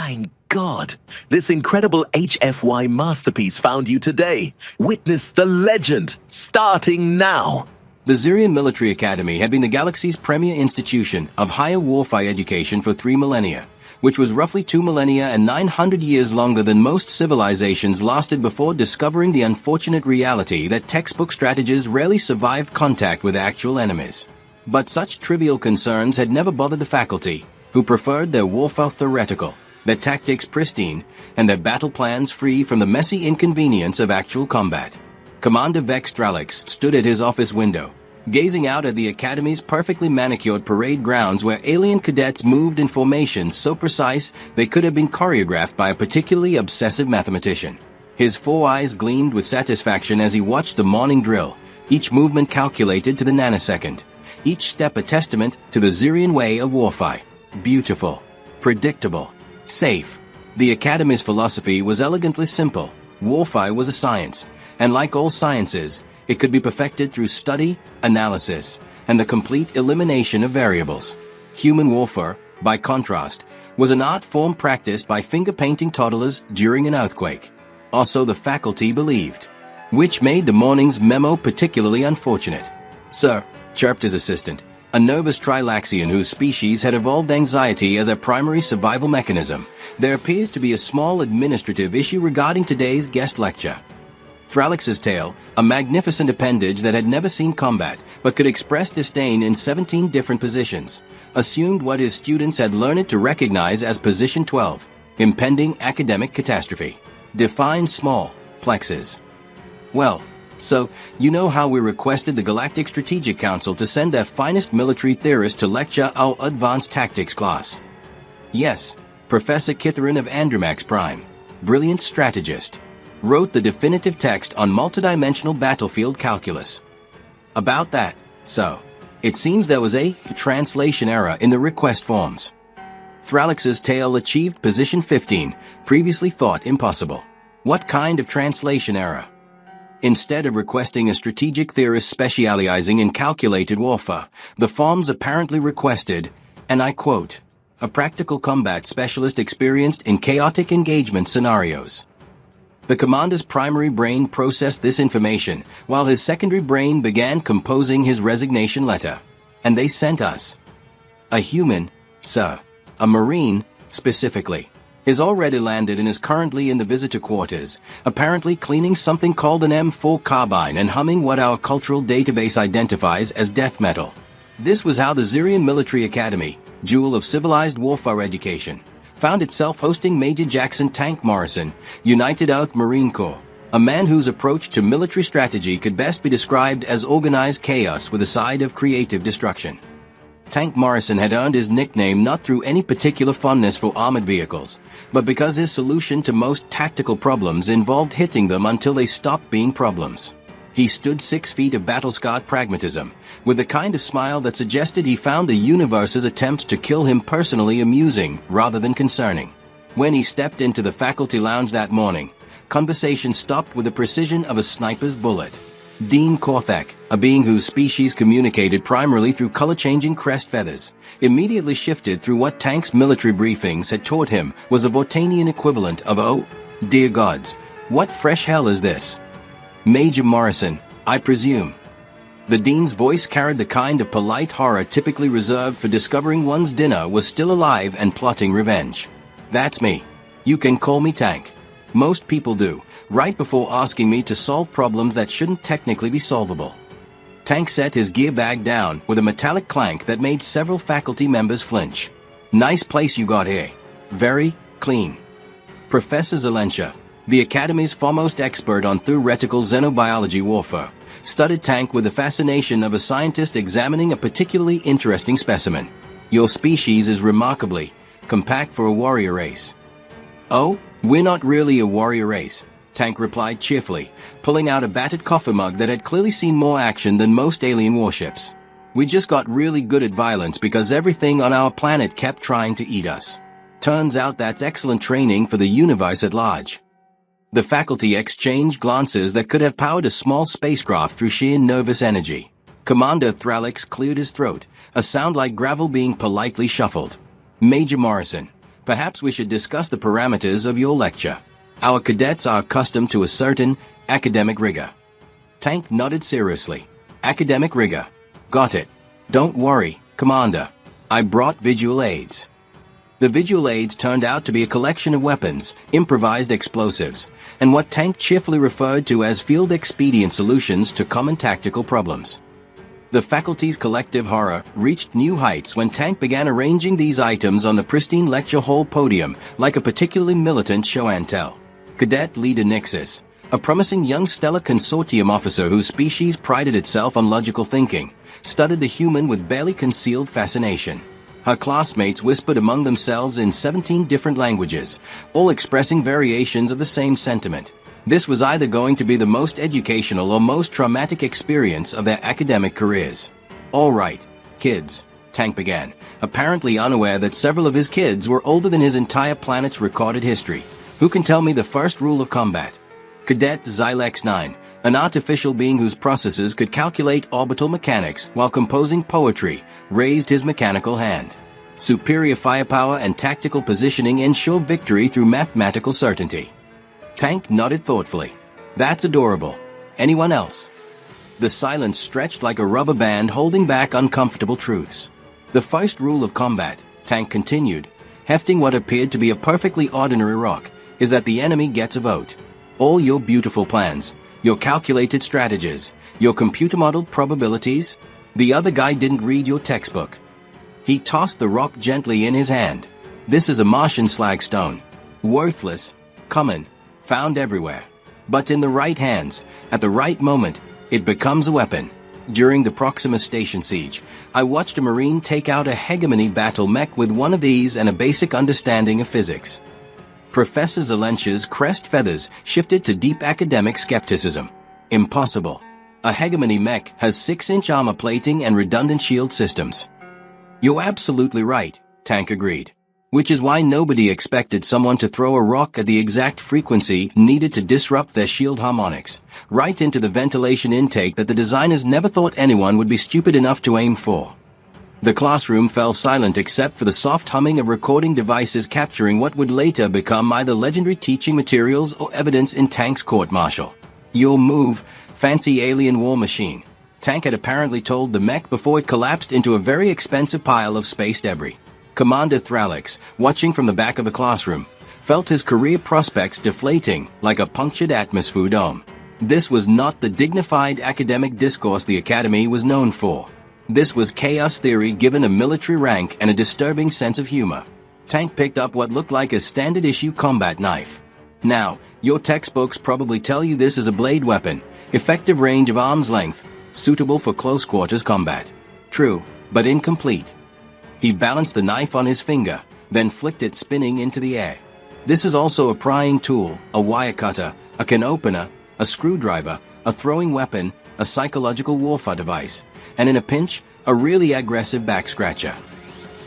My God, this incredible HFY masterpiece found you today. Witness the legend, starting now. The Zirian Military Academy had been the galaxy's premier institution of higher warfare education for 3 millennia, which was roughly 2 millennia and 900 years longer than most civilizations lasted before discovering the unfortunate reality that textbook strategists rarely survived contact with actual enemies. But such trivial concerns had never bothered the faculty, who preferred their warfare theoretical, their tactics pristine, and their battle plans free from the messy inconvenience of actual combat. Commander Vex Stralix stood at his office window, gazing out at the Academy's perfectly manicured parade grounds where alien cadets moved in formations so precise they could have been choreographed by a particularly obsessive mathematician. His 4 eyes gleamed with satisfaction as he watched the morning drill, each movement calculated to the nanosecond, each step a testament to the Zirian way of warfare. Beautiful, predictable, safe. The Academy's philosophy was elegantly simple. Warfare was a science, and like all sciences, it could be perfected through study, analysis, and the complete elimination of variables. Human warfare, by contrast, was an art form practiced by finger-painting toddlers during an earthquake. Also the faculty believed, which made the morning's memo particularly unfortunate. "Sir," chirped his assistant, a nervous Trilaxian whose species had evolved anxiety as a primary survival mechanism, "there appears to be a small administrative issue regarding today's guest lecture." Thralix's tail, a magnificent appendage that had never seen combat but could express disdain in 17 different positions, assumed what his students had learned to recognize as Position 12, impending academic catastrophe. Define small plexes. "Well, so, you know how we requested the Galactic Strategic Council to send their finest military theorists to lecture our advanced tactics class?" "Yes, Professor Kitharin of Andromax Prime, brilliant strategist, wrote the definitive text on multidimensional battlefield calculus." "About that, so, it seems there was a translation error in the request forms." Thralix's tail achieved Position 15, previously thought impossible. "What kind of translation error?" Instead of requesting a strategic theorist specializing in calculated warfare, the forms apparently requested, and I quote, "a practical combat specialist experienced in chaotic engagement scenarios." The commander's primary brain processed this information, while his secondary brain began composing his resignation letter. "And they sent us a human, sir, a Marine, specifically. Is already landed and is currently in the visitor quarters, apparently cleaning something called an M4 carbine and humming what our cultural database identifies as death metal." This was how the Zirian Military Academy, jewel of civilized warfare education, found itself hosting Major Jackson Tank Morrison, United Earth Marine Corps, a man whose approach to military strategy could best be described as organized chaos with a side of creative destruction. Tank Morrison had earned his nickname not through any particular fondness for armored vehicles, but because his solution to most tactical problems involved hitting them until they stopped being problems. He stood 6 feet of battle-scarred pragmatism, with the kind of smile that suggested he found the universe's attempts to kill him personally amusing rather than concerning. When he stepped into the faculty lounge that morning, conversation stopped with the precision of a sniper's bullet. Dean Korthak, a being whose species communicated primarily through color-changing crest feathers, immediately shifted through what Tank's military briefings had taught him was the Vortanian equivalent of, "Oh, dear gods, what fresh hell is this? Major Morrison, I presume." The Dean's voice carried the kind of polite horror typically reserved for discovering one's dinner was still alive and plotting revenge. "That's me. You can call me Tank. Most people do, right before asking me to solve problems that shouldn't technically be solvable." Tank set his gear bag down with a metallic clank that made several faculty members flinch. "Nice place you got here. Very clean." Professor Zelensha, the Academy's foremost expert on theoretical xenobiology warfare, studied Tank with the fascination of a scientist examining a particularly interesting specimen. "Your species is remarkably compact for a warrior race." "Oh, we're not really a warrior race," Tank replied cheerfully, pulling out a battered coffee mug that had clearly seen more action than most alien warships. "We just got really good at violence because everything on our planet kept trying to eat us. Turns out that's excellent training for the universe at large." The faculty exchanged glances that could have powered a small spacecraft through sheer nervous energy. Commander Thralix cleared his throat, a sound like gravel being politely shuffled. "Major Morrison, Perhaps we should discuss the parameters of your lecture. Our cadets are accustomed to a certain academic rigor. Tank nodded seriously. Academic rigor. Got it. Don't worry, Commander. I brought visual aids. The visual aids turned out to be a collection of weapons, improvised explosives, and what Tank cheerfully referred to as field expedient solutions to common tactical problems. The faculty's collective horror reached new heights when Tank began arranging these items on the pristine lecture hall podium like a particularly militant show and tell. Cadet Leader Nixis, a promising young Stellar Consortium officer whose species prided itself on logical thinking, studied the human with barely concealed fascination. Her classmates whispered among themselves in 17 different languages, all expressing variations of the same sentiment. This was either going to be the most educational or most traumatic experience of their academic careers. All right, kids, Tank began, apparently unaware that several of his kids were older than his entire planet's recorded history. Who can tell me the first rule of combat? Cadet Xylex 9, an artificial being whose processes could calculate orbital mechanics while composing poetry, raised his mechanical hand. Superior firepower and tactical positioning ensure victory through mathematical certainty. Tank nodded thoughtfully. That's adorable. Anyone else? The silence stretched like a rubber band holding back uncomfortable truths. The first rule of combat, Tank continued, hefting what appeared to be a perfectly ordinary rock, is that the enemy gets a vote. All your beautiful plans, your calculated strategies, your computer-modeled probabilities, the other guy didn't read your textbook. He tossed the rock gently in his hand. This is a Martian slagstone. Worthless, common, found everywhere. But in the right hands, at the right moment, it becomes a weapon. During the Proxima Station siege, I watched a Marine take out a hegemony battle mech with one of these and a basic understanding of physics. Professor Zelench's crest feathers shifted to deep academic skepticism. Impossible. A hegemony mech has 6-inch armor plating and redundant shield systems. You're absolutely right, Tank agreed. Which is why nobody expected someone to throw a rock at the exact frequency needed to disrupt their shield harmonics, right into the ventilation intake that the designers never thought anyone would be stupid enough to aim for. The classroom fell silent except for the soft humming of recording devices capturing what would later become either legendary teaching materials or evidence in Tank's court-martial. Your move, fancy alien war machine. Tank had apparently told the mech before it collapsed into a very expensive pile of space debris. Commander Thralix, watching from the back of the classroom, felt his career prospects deflating like a punctured atmosphere dome. This was not the dignified academic discourse the Academy was known for. This was chaos theory given a military rank and a disturbing sense of humor. Tank picked up what looked like a standard-issue combat knife. Now, your textbooks probably tell you this is a blade weapon, effective range of arm's length, suitable for close-quarters combat. True, but incomplete. He balanced the knife on his finger, then flicked it spinning into the air. This is also a prying tool, a wire cutter, a can opener, a screwdriver, a throwing weapon, a psychological warfare device, and in a pinch, a really aggressive back scratcher.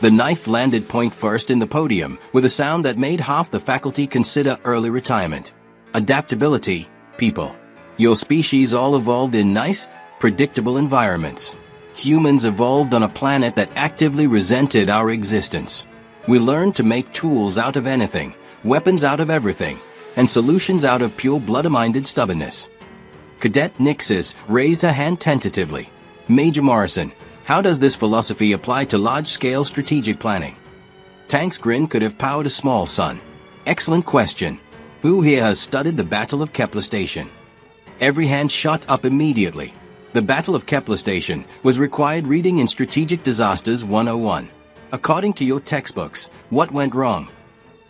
The knife landed point first in the podium with a sound that made half the faculty consider early retirement. Adaptability, people. Your species all evolved in nice, predictable environments. Humans evolved on a planet that actively resented our existence. We learned to make tools out of anything, weapons out of everything, and solutions out of pure blood-minded stubbornness. Cadet Nixis raised her hand tentatively. Major Morrison, how does this philosophy apply to large-scale strategic planning? Tank's grin could have powered a small sun. Excellent question. Who here has studied the Battle of Kepler Station? Every hand shot up immediately. The Battle of Kepler Station was required reading in Strategic Disasters 101. According to your textbooks, what went wrong?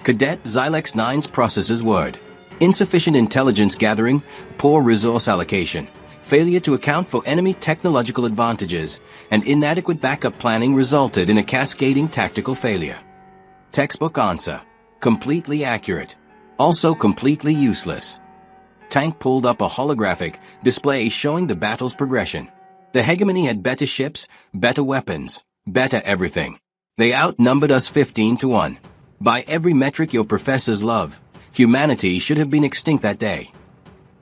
Cadet Xylex 9's processor's word. Insufficient intelligence gathering, poor resource allocation, failure to account for enemy technological advantages, and inadequate backup planning resulted in a cascading tactical failure. Textbook answer. Completely accurate. Also completely useless. Tank pulled up a holographic display showing the battle's progression. The hegemony had better ships, better weapons, better everything. They outnumbered us 15-1. By every metric your professors love, humanity should have been extinct that day.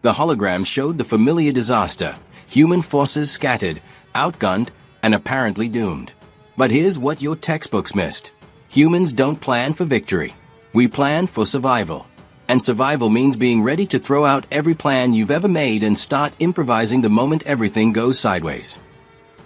The hologram showed the familiar disaster, human forces scattered, outgunned, and apparently doomed. But here's what your textbooks missed. Humans don't plan for victory. We plan for survival. And survival means being ready to throw out every plan you've ever made and start improvising the moment everything goes sideways.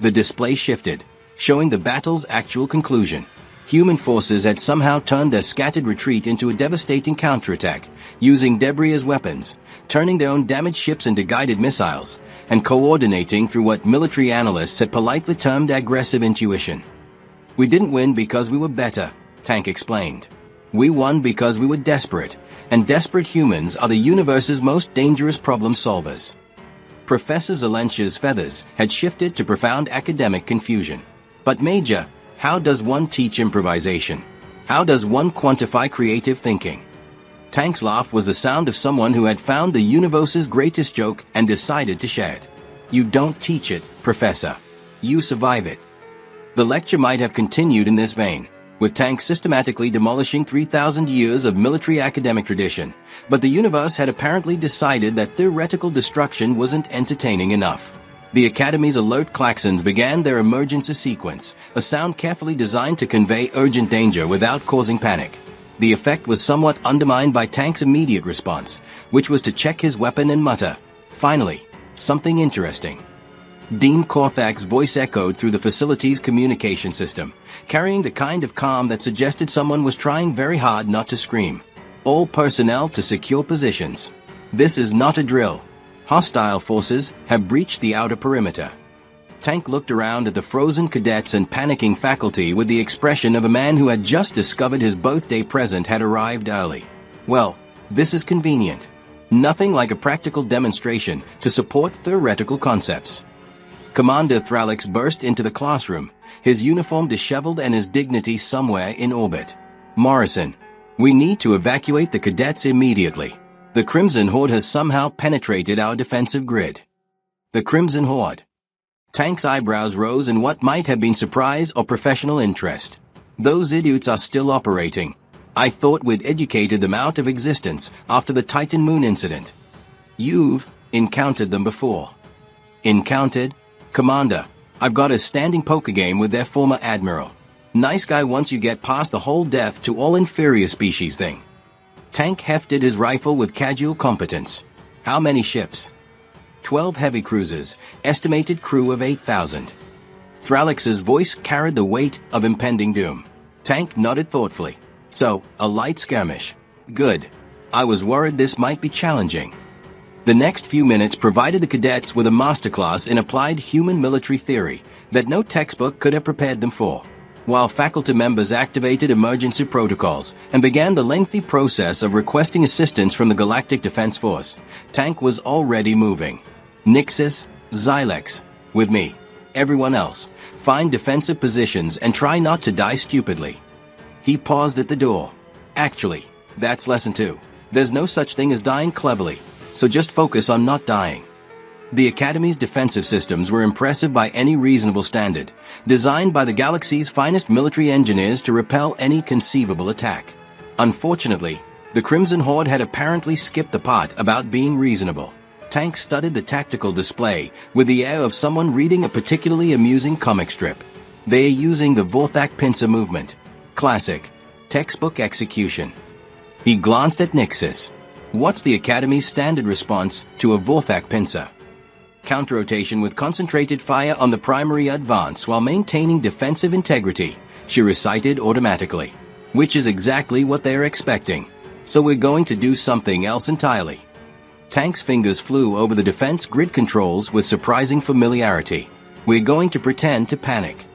The display shifted, showing the battle's actual conclusion. Human forces had somehow turned their scattered retreat into a devastating counterattack, using debris as weapons, turning their own damaged ships into guided missiles, and coordinating through what military analysts had politely termed aggressive intuition. We didn't win because we were better, Tank explained. We won because we were desperate, and desperate humans are the universe's most dangerous problem solvers. Professor Zelensha's feathers had shifted to profound academic confusion. But Major, how does one teach improvisation? How does one quantify creative thinking? Tank's laugh was the sound of someone who had found the universe's greatest joke and decided to share it. You don't teach it, Professor. You survive it. The lecture might have continued in this vein, with Tank systematically demolishing 3,000 years of military academic tradition, but the universe had apparently decided that theoretical destruction wasn't entertaining enough. The Academy's alert klaxons began their emergency sequence, a sound carefully designed to convey urgent danger without causing panic. The effect was somewhat undermined by Tank's immediate response, which was to check his weapon and mutter, "Finally, something interesting." Dean Korthak's voice echoed through the facility's communication system, carrying the kind of calm that suggested someone was trying very hard not to scream. "All personnel to secure positions. This is not a drill. Hostile forces have breached the outer perimeter." Tank looked around at the frozen cadets and panicking faculty with the expression of a man who had just discovered his birthday present had arrived early. Well, this is convenient. Nothing like a practical demonstration to support theoretical concepts. Commander Thralix burst into the classroom, his uniform disheveled and his dignity somewhere in orbit. "Morrison, we need to evacuate the cadets immediately. The Crimson Horde has somehow penetrated our defensive grid." The Crimson Horde. Tank's eyebrows rose in what might have been surprise or professional interest. "Those idiots are still operating. I thought we'd educated them out of existence after the Titan Moon incident." "You've encountered them before." "Encountered? Commander, I've got a standing poker game with their former admiral. Nice guy once you get past the whole death to all inferior species thing." Tank hefted his rifle with casual competence. "How many ships?" 12 heavy cruisers, estimated crew of 8,000. Thralix's voice carried the weight of impending doom. Tank nodded thoughtfully. "So, a light skirmish. Good. I was worried this might be challenging." The next few minutes provided the cadets with a masterclass in applied human military theory that no textbook could have prepared them for. While faculty members activated emergency protocols and began the lengthy process of requesting assistance from the Galactic Defense Force, Tank was already moving. "Nixis, Xylex, with me. Everyone else, find defensive positions and try not to die stupidly." He paused at the door. "Actually, that's lesson 2. There's no such thing as dying cleverly, so just focus on not dying." The Academy's defensive systems were impressive by any reasonable standard, designed by the galaxy's finest military engineers to repel any conceivable attack. Unfortunately, the Crimson Horde had apparently skipped the part about being reasonable. Tank studied the tactical display with the air of someone reading a particularly amusing comic strip. They are using the Vorthak pincer movement. Classic. Textbook execution. He glanced at Nixis. "What's the Academy's standard response to a Vorthak pincer?" "Counter-rotation with concentrated fire on the primary advance while maintaining defensive integrity," she recited automatically. "Which is exactly what they're expecting. So we're going to do something else entirely." Tank's fingers flew over the defense grid controls with surprising familiarity. "We're going to pretend to panic."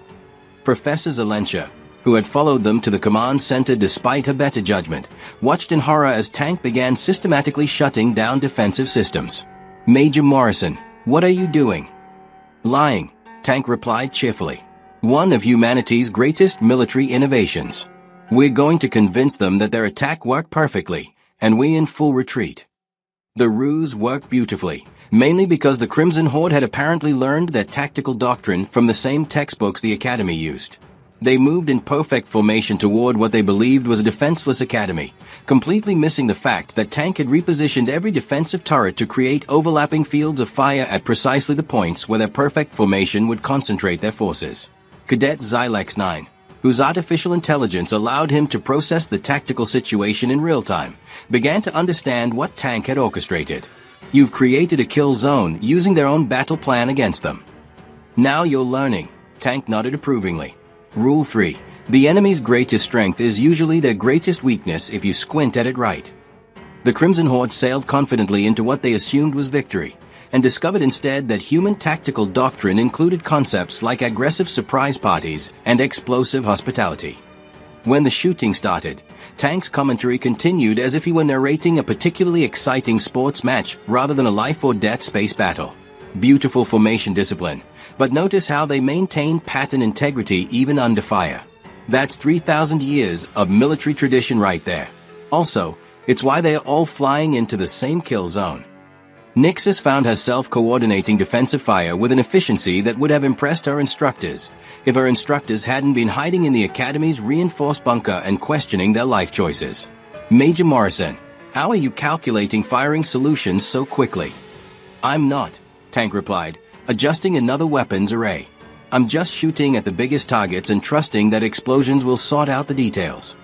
Professor Zelensha, who had followed them to the command center despite her better judgment, watched in horror as Tank began systematically shutting down defensive systems. "Major Morrison, what are you doing?" "Lying," Tank replied cheerfully. "One of humanity's greatest military innovations. We're going to convince them that their attack worked perfectly, and we're in full retreat." The ruse worked beautifully, mainly because the Crimson Horde had apparently learned their tactical doctrine from the same textbooks the Academy used. They moved in perfect formation toward what they believed was a defenseless academy, completely missing the fact that Tank had repositioned every defensive turret to create overlapping fields of fire at precisely the points where their perfect formation would concentrate their forces. Cadet Xylex 9. whose artificial intelligence allowed him to process the tactical situation in real time, began to understand what Tank had orchestrated. You've created a kill zone using their own battle plan against them. Now you're learning, Tank nodded approvingly. Rule 3. The enemy's greatest strength is usually their greatest weakness if you squint at it right. The Crimson Horde sailed confidently into what they assumed was victory, and discovered instead that human tactical doctrine included concepts like aggressive surprise parties and explosive hospitality. When the shooting started, Tank's commentary continued as if he were narrating a particularly exciting sports match rather than a life-or-death space battle. Beautiful formation discipline, but notice how they maintain pattern integrity even under fire. That's 3,000 years of military tradition right there. Also, it's why they are all flying into the same kill zone. Nixus found herself coordinating defensive fire with an efficiency that would have impressed her instructors if her instructors hadn't been hiding in the Academy's reinforced bunker and questioning their life choices. Major Morrison, how are you calculating firing solutions so quickly? I'm not, Tank replied, adjusting another weapons array. I'm just shooting at the biggest targets and trusting that explosions will sort out the details.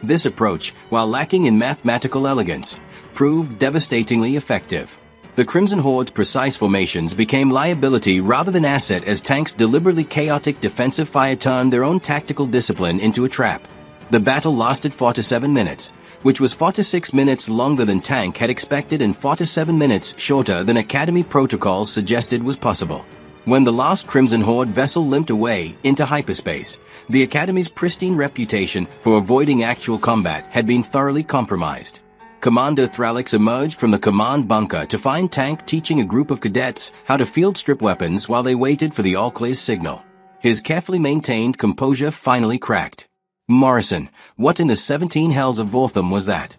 This approach, while lacking in mathematical elegance, proved devastatingly effective. The Crimson Horde's precise formations became liability rather than asset as Tank's deliberately chaotic defensive fire turned their own tactical discipline into a trap. The battle lasted 47 minutes, which was 46 minutes longer than Tank had expected and 47 minutes shorter than Academy protocols suggested was possible. When the last Crimson Horde vessel limped away into hyperspace, the Academy's pristine reputation for avoiding actual combat had been thoroughly compromised. Commander Thralix emerged from the command bunker to find Tank teaching a group of cadets how to field strip weapons while they waited for the all-clear signal. His carefully maintained composure finally cracked. Morrison, what in the 17 hells of Vortham was that?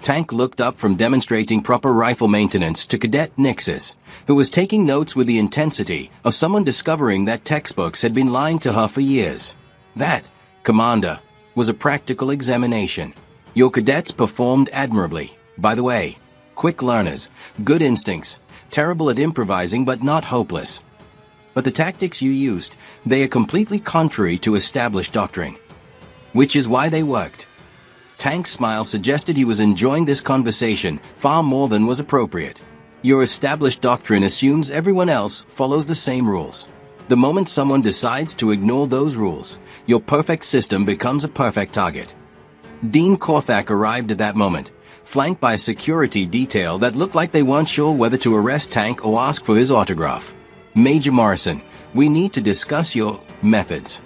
Tank looked up from demonstrating proper rifle maintenance to Cadet Nixus, who was taking notes with the intensity of someone discovering that textbooks had been lying to her for years. That, Commander, was a practical examination. Your cadets performed admirably, by the way. Quick learners, good instincts, terrible at improvising but not hopeless. But the tactics you used, they are completely contrary to established doctrine. Which is why they worked. Tank's smile suggested he was enjoying this conversation far more than was appropriate. Your established doctrine assumes everyone else follows the same rules. The moment someone decides to ignore those rules, your perfect system becomes a perfect target. Dean Korthak arrived at that moment, flanked by a security detail that looked like they weren't sure whether to arrest Tank or ask for his autograph. Major Morrison, we need to discuss your methods.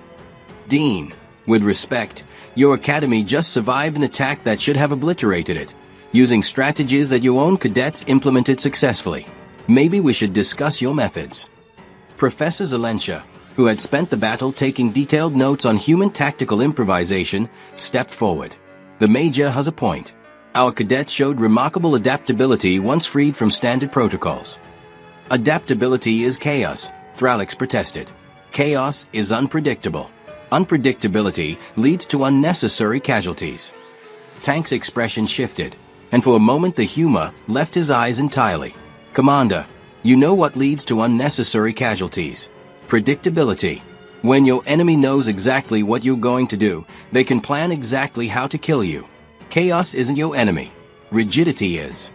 Dean, with respect, your academy just survived an attack that should have obliterated it, using strategies that your own cadets implemented successfully. Maybe we should discuss your methods. Professor Zelensha, who had spent the battle taking detailed notes on human tactical improvisation, stepped forward. The Major has a point. Our cadets showed remarkable adaptability once freed from standard protocols. Adaptability is chaos, Thralix protested. Chaos is unpredictable. Unpredictability leads to unnecessary casualties. Tank's expression shifted, and for a moment the humor left his eyes entirely. Commander, you know what leads to unnecessary casualties. Predictability. When your enemy knows exactly what you're going to do, they can plan exactly how to kill you. Chaos isn't your enemy. Rigidity is.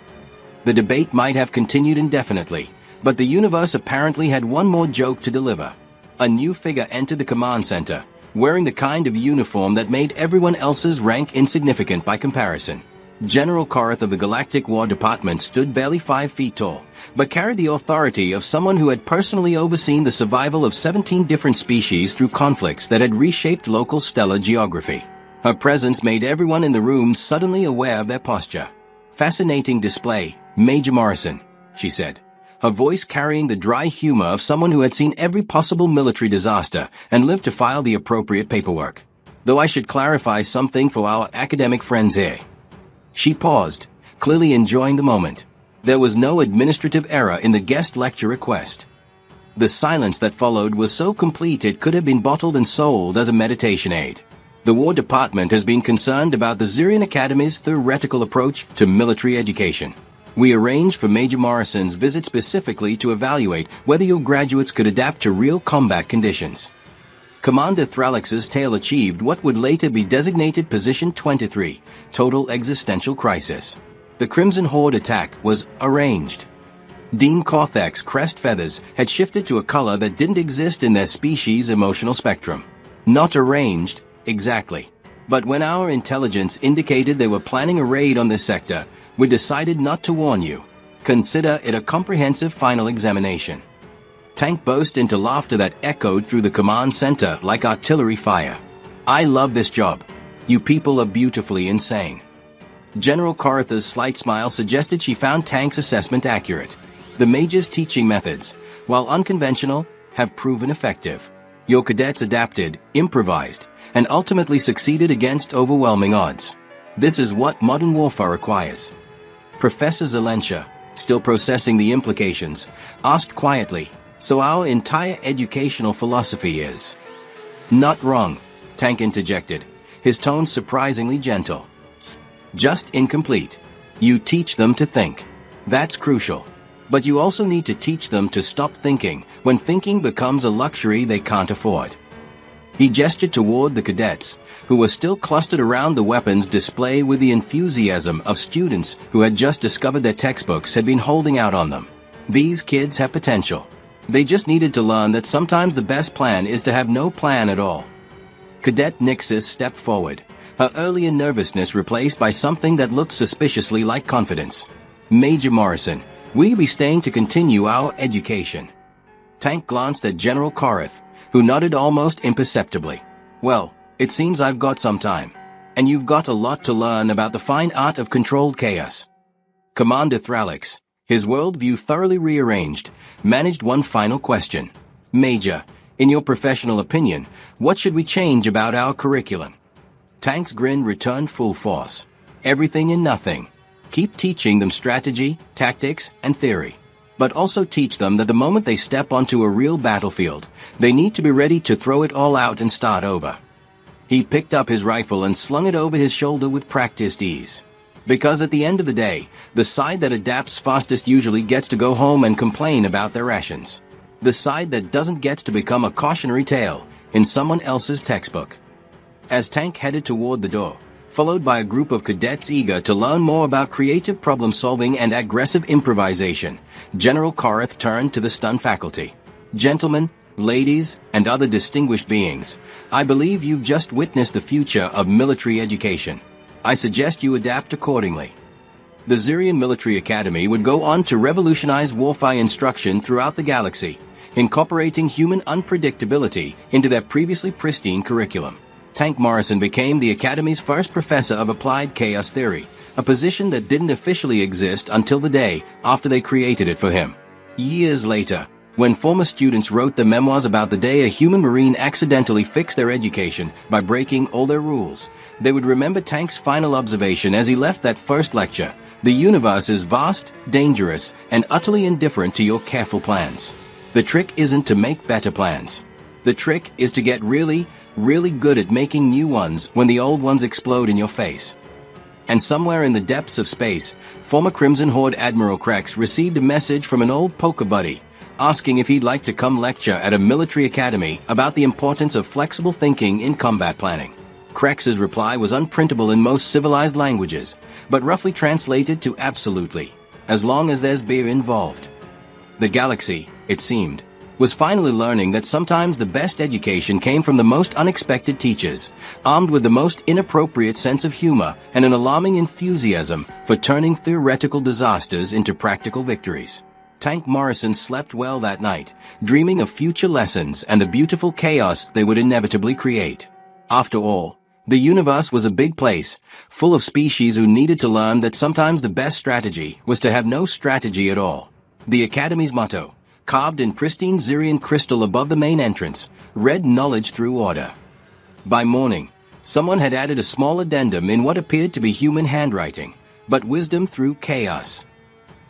The debate might have continued indefinitely, but the universe apparently had one more joke to deliver. A new figure entered the command center, wearing the kind of uniform that made everyone else's rank insignificant by comparison. General Korath of the Galactic War Department stood barely 5 feet tall, but carried the authority of someone who had personally overseen the survival of 17 different species through conflicts that had reshaped local stellar geography. Her presence made everyone in the room suddenly aware of their posture. Fascinating display, Major Morrison, she said, her voice carrying the dry humor of someone who had seen every possible military disaster and lived to file the appropriate paperwork. Though I should clarify something for our academic friends here. She paused, clearly enjoying the moment. There was no administrative error in the guest lecture request. The silence that followed was so complete it could have been bottled and sold as a meditation aid. The War Department has been concerned about the Zirian Academy's theoretical approach to military education. We arranged for Major Morrison's visit specifically to evaluate whether your graduates could adapt to real combat conditions. Commander Thralix's tale achieved what would later be designated Position 23, Total Existential Crisis. The Crimson Horde attack was arranged. Dean Korthak's crest feathers had shifted to a color that didn't exist in their species' emotional spectrum. Not arranged, exactly. But when our intelligence indicated they were planning a raid on this sector, we decided not to warn you. Consider it a comprehensive final examination. Tank burst into laughter that echoed through the command center like artillery fire. I love this job. You people are beautifully insane. General Koratha's slight smile suggested she found Tank's assessment accurate. The Major's teaching methods, while unconventional, have proven effective. Your cadets adapted, improvised, and ultimately succeeded against overwhelming odds. This is what modern warfare requires. Professor Zelensha, still processing the implications, asked quietly, "So our entire educational philosophy is..." "Not wrong," Tank interjected, his tone surprisingly gentle. "Just incomplete. You teach them to think. That's crucial. But you also need to teach them to stop thinking when thinking becomes a luxury they can't afford." He gestured toward the cadets, who were still clustered around the weapons display with the enthusiasm of students who had just discovered their textbooks had been holding out on them. These kids have potential. They just needed to learn that sometimes the best plan is to have no plan at all. Cadet Nixis stepped forward, her earlier nervousness replaced by something that looked suspiciously like confidence. "Major Morrison, will you be staying to continue our education?" Tank glanced at General Korath, who nodded almost imperceptibly. "Well, it seems I've got some time. And you've got a lot to learn about the fine art of controlled chaos." Commander Thralix, his worldview thoroughly rearranged, managed one final question. "Major, in your professional opinion, what should we change about our curriculum?" Tank's grin returned full force. "Everything and nothing. Keep teaching them strategy, tactics, and theory. But also teach them that the moment they step onto a real battlefield, they need to be ready to throw it all out and start over." He picked up his rifle and slung it over his shoulder with practiced ease. Because at the end of the day, the side that adapts fastest usually gets to go home and complain about their rations. The side that doesn't gets to become a cautionary tale in someone else's textbook. As Tank headed toward the door, followed by a group of cadets eager to learn more about creative problem-solving and aggressive improvisation, General Korath turned to the stunned faculty. "Gentlemen, ladies, and other distinguished beings, I believe you've just witnessed the future of military education. I suggest you adapt accordingly." The Zirian Military Academy would go on to revolutionize warfare instruction throughout the galaxy, incorporating human unpredictability into their previously pristine curriculum. Tank Morrison became the Academy's first professor of applied chaos theory, a position that didn't officially exist until the day after they created it for him. Years later, when former students wrote the memoirs about the day a human marine accidentally fixed their education by breaking all their rules, they would remember Tank's final observation as he left that first lecture: "The universe is vast, dangerous, and utterly indifferent to your careful plans. The trick isn't to make better plans. The trick is to get really, really good at making new ones when the old ones explode in your face." And somewhere in the depths of space, former Crimson Horde Admiral Krex received a message from an old poker buddy, asking if he'd like to come lecture at a military academy about the importance of flexible thinking in combat planning. Krex's reply was unprintable in most civilized languages, but roughly translated to absolutely, as long as there's beer involved. The galaxy, it seemed, was finally learning that sometimes the best education came from the most unexpected teachers, armed with the most inappropriate sense of humor and an alarming enthusiasm for turning theoretical disasters into practical victories. Tank Morrison slept well that night, dreaming of future lessons and the beautiful chaos they would inevitably create. After all, the universe was a big place, full of species who needed to learn that sometimes the best strategy was to have no strategy at all. The Academy's motto, carved in pristine Zirian crystal above the main entrance, read knowledge through order. By morning, someone had added a small addendum in what appeared to be human handwriting, but wisdom through chaos.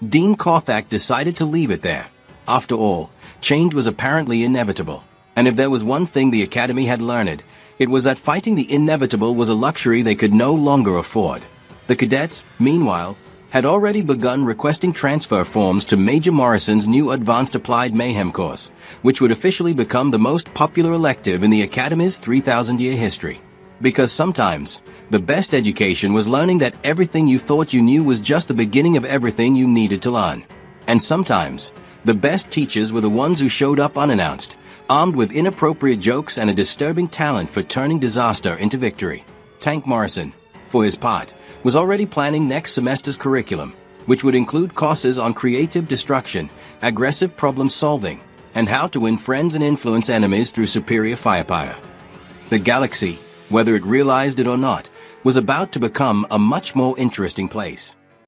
Dean Korthak decided to leave it there. After all, change was apparently inevitable, and if there was one thing the Academy had learned, it was that fighting the inevitable was a luxury they could no longer afford. The cadets, meanwhile, had already begun requesting transfer forms to Major Morrison's new Advanced Applied Mayhem course, which would officially become the most popular elective in the Academy's 3,000-year history. Because sometimes, the best education was learning that everything you thought you knew was just the beginning of everything you needed to learn. And sometimes, the best teachers were the ones who showed up unannounced, armed with inappropriate jokes and a disturbing talent for turning disaster into victory. Tank Morrison, for his part, was already planning next semester's curriculum, which would include courses on creative destruction, aggressive problem solving, and how to win friends and influence enemies through superior firepower. The galaxy, whether it realized it or not, was about to become a much more interesting place.